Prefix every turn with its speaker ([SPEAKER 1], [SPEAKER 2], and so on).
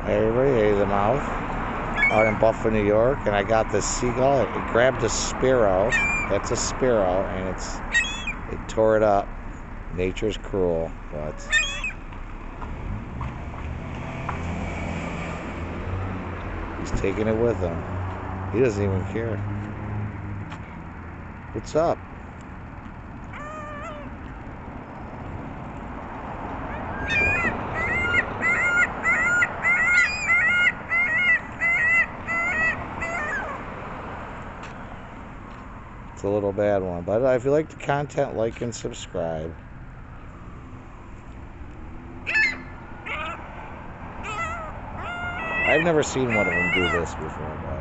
[SPEAKER 1] Everybody, hey, the mouth out in Buffalo, New York, and I got this seagull. It grabbed a sparrow. That's a sparrow, and it tore it up. Nature's cruel, but he's taking it with him. He doesn't even care. What's up? It's a little bad one, but if you like the content, like and subscribe. I've never seen one of them do this before, but